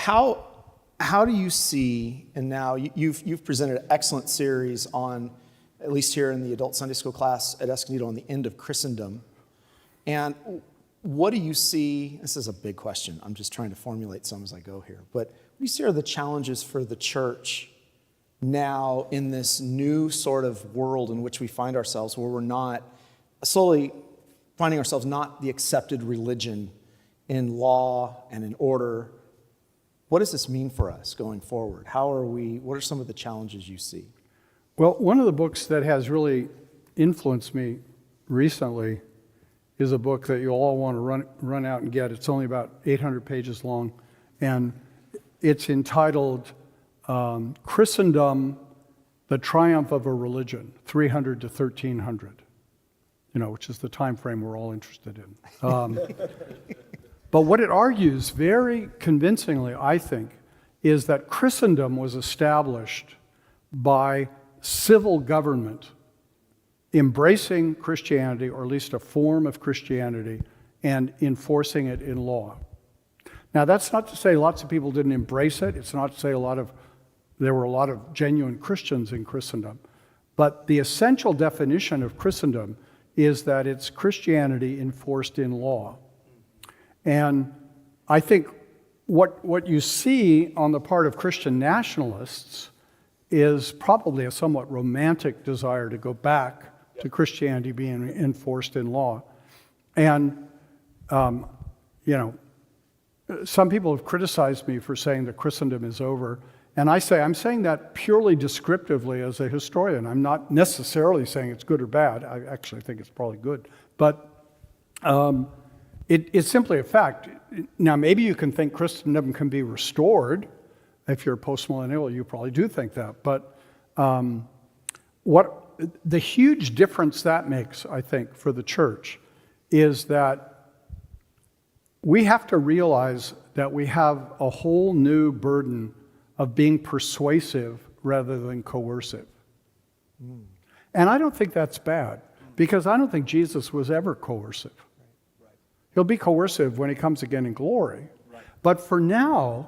How do you see, and now you've presented an excellent series on, at least here in the adult Sunday school class at Escondido, on the End of Christendom. And what do you see, this is a big question, I'm just trying to formulate some as I go here, but what do you see are the challenges for the church now in this new sort of world in which we find ourselves, where we're not slowly finding ourselves not the accepted religion in law and in order? What does this mean for us going forward? What are some of the challenges you see? Well, one of the books that has really influenced me recently is a book that you'll all want to run out and get. It's only about 800 pages long, and it's entitled Christendom, the Triumph of a Religion, 300 to 1300, which is the time frame we're all interested in. But what it argues very convincingly, I think, is that Christendom was established by civil government embracing Christianity, or at least a form of Christianity, and enforcing it in law. Now, that's not to say lots of people didn't embrace it. It's not to say there were a lot of genuine Christians in Christendom. But the essential definition of Christendom is that it's Christianity enforced in law. And I think what you see on the part of Christian nationalists is probably a somewhat romantic desire to go back to Christianity being enforced in law. And, some people have criticized me for saying that Christendom is over. And I'm saying that purely descriptively as a historian. I'm not necessarily saying it's good or bad. I actually think it's probably good. But it's simply a fact. Now, maybe you can think Christendom can be restored. If you're postmillennial, you probably do think that. But what the huge difference that makes, I think, for the church is that we have to realize that we have a whole new burden of being persuasive rather than coercive. And I don't think that's bad, because I don't think Jesus was ever coercive. He'll be coercive when he comes again in glory. But for now,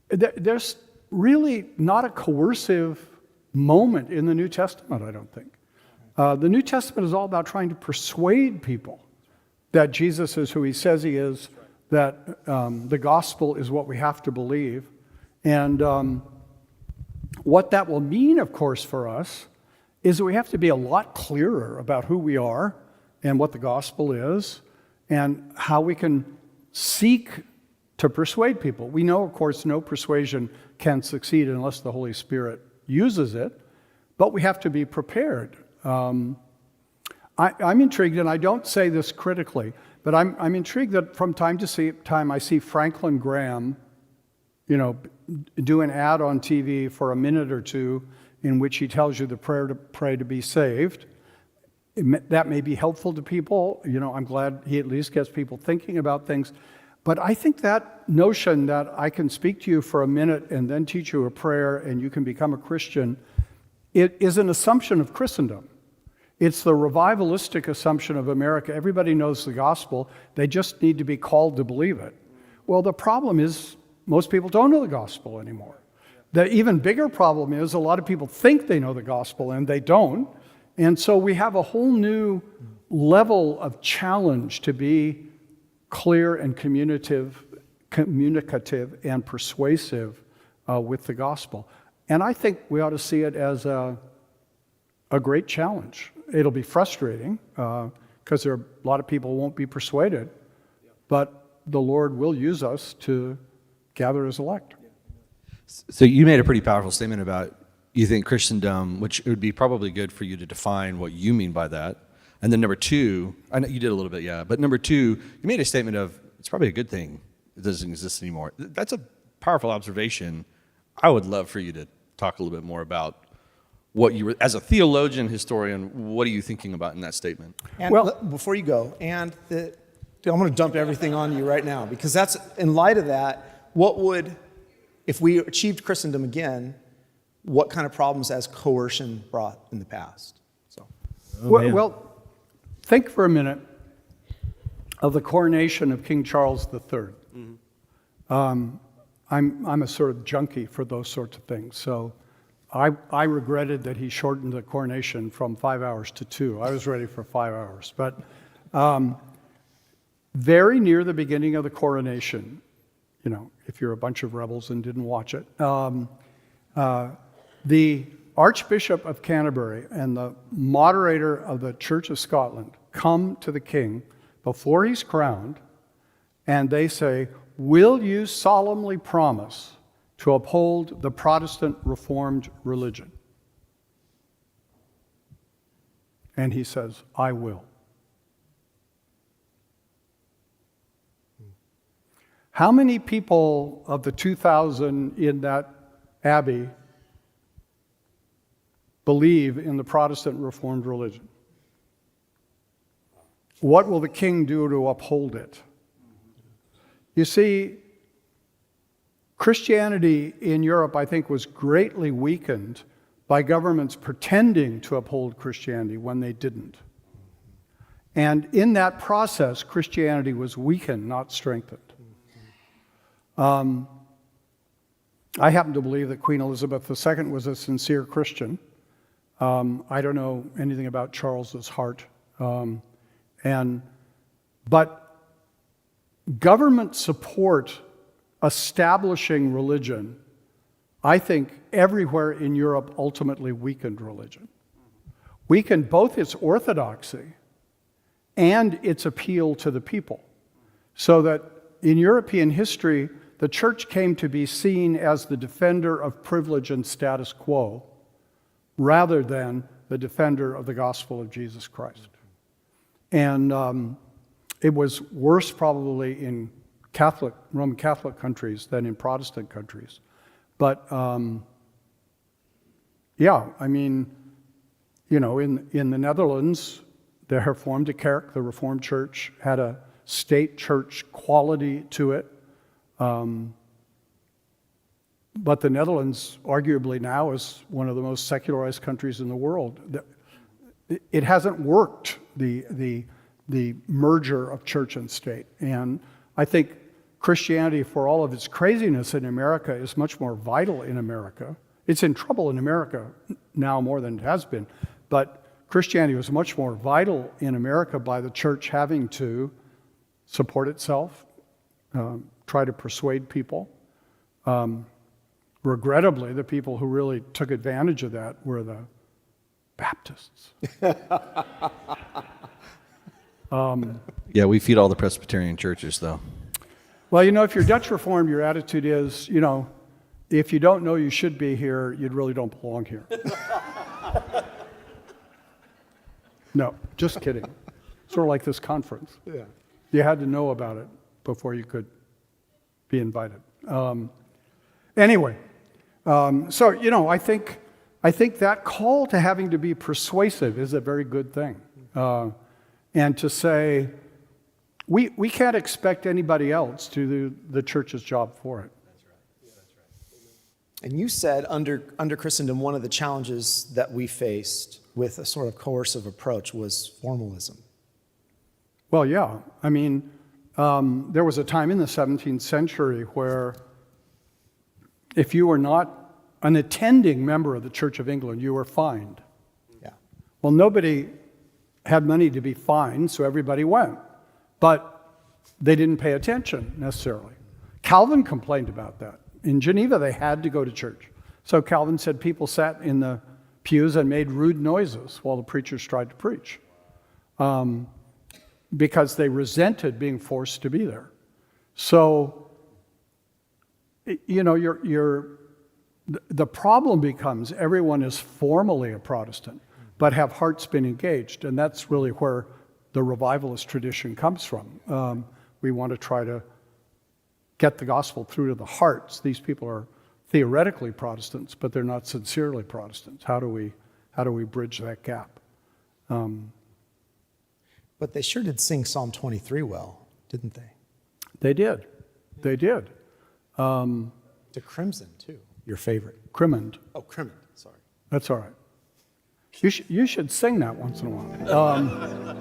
there's really not a coercive moment in the New Testament, I don't think. The New Testament is all about trying to persuade people that Jesus is who he says he is, that the gospel is what we have to believe. And what that will mean, of course, for us is that we have to be a lot clearer about who we are and what the gospel is and how we can seek to persuade people. We know, of course, no persuasion can succeed unless the Holy Spirit uses it, but we have to be prepared. I'm intrigued, and I don't say this critically, but I'm intrigued that from time to time I see Franklin Graham, do an ad on TV for a minute or two in which he tells you the prayer to pray to be saved. That may be helpful to people. I'm glad he at least gets people thinking about things. But I think that notion that I can speak to you for a minute and then teach you a prayer and you can become a Christian, it is an assumption of Christendom. It's the revivalistic assumption of America. Everybody knows the gospel. They just need to be called to believe it. Well, the problem is most people don't know the gospel anymore. The even bigger problem is a lot of people think they know the gospel and they don't. And so we have a whole new level of challenge to be clear and communicative and persuasive with the gospel. And I think we ought to see it as a great challenge. It'll be frustrating because there are a lot of people who won't be persuaded, but the Lord will use us to gather his elect. So you made a pretty powerful statement about you think Christendom, which it would be probably good for you to define what you mean by that. And then number two, I know you did a little bit, yeah, but number two, you made a statement of it's probably a good thing it doesn't exist anymore. That's a powerful observation. I would love for you to talk a little bit more about what you were, as a theologian, historian, what are you thinking about in that statement? And before you go, I'm going to dump everything on you right now, because that's, in light of that, if we achieved Christendom again, what kind of problems has coercion brought in the past? Well, think for a minute of the coronation of King Charles III. I'm a sort of junkie for those sorts of things. So I regretted that he shortened the coronation from 5 hours to 2. I was ready for 5 hours. But very near the beginning of the coronation, you know, if you're a bunch of rebels and didn't watch it, the Archbishop of Canterbury and the moderator of the Church of Scotland come to the king before he's crowned, and they say, "Will you solemnly promise to uphold the Protestant Reformed religion?" And he says, "I will." How many people of the 2,000 in that abbey believe in the Protestant Reformed religion? What will the king do to uphold it? You see, Christianity in Europe, I think, was greatly weakened by governments pretending to uphold Christianity when they didn't. And in that process, Christianity was weakened, not strengthened. I happen to believe that Queen Elizabeth II was a sincere Christian. I don't know anything about Charles's heart. But government support establishing religion, I think everywhere in Europe ultimately weakened religion. Weakened both its orthodoxy and its appeal to the people. So that in European history, the church came to be seen as the defender of privilege and status quo, rather than the defender of the gospel of Jesus Christ. And it was worse probably in Roman Catholic countries than in Protestant countries. But yeah, I mean, you know, in the Netherlands, the Hervormde Kerk, the Reformed Church, had a state church quality to it. But the Netherlands, arguably now, is one of the most secularized countries in the world. It hasn't worked, the merger of church and state. And I think Christianity, for all of its craziness in America, is much more vital in America. It's in trouble in America now more than it has been. But Christianity was much more vital in America by the church having to support itself, try to persuade people. Regrettably, the people who really took advantage of that were the Baptists. Yeah, we feed all the Presbyterian churches, though. Well, you know, if you're Dutch Reformed, your attitude is, you know, if you don't know you should be here, you really don't belong here. No, just kidding. Sort of like this conference. Yeah. You had to know about it before you could be invited. Anyway, so, you know, I think that call to having to be persuasive is a very good thing. And to say, we can't expect anybody else to do the church's job for it. That's right. Yeah, that's right. And you said under Christendom, one of the challenges that we faced with a sort of coercive approach was formalism. Well, yeah. I mean, there was a time in the 17th century where if you were not an attending member of the Church of England, you were fined. Yeah. Well, nobody had money to be fined, so everybody went. But they didn't pay attention necessarily. Calvin complained about that. In Geneva, they had to go to church. So Calvin said people sat in the pews and made rude noises while the preachers tried to preach. Because they resented being forced to be there. So, you know, the problem becomes everyone is formally a Protestant, but have hearts been engaged, and that's really where the revivalist tradition comes from. We want to try to get the gospel through to the hearts. These people are theoretically Protestants, but they're not sincerely Protestants. How do we bridge that gap? But they sure did sing Psalm 23 well, didn't they? They did. They did. To Crimson, too, your favorite. Crimond. Oh, Crimond, sorry. That's all right. You should sing that once in a while.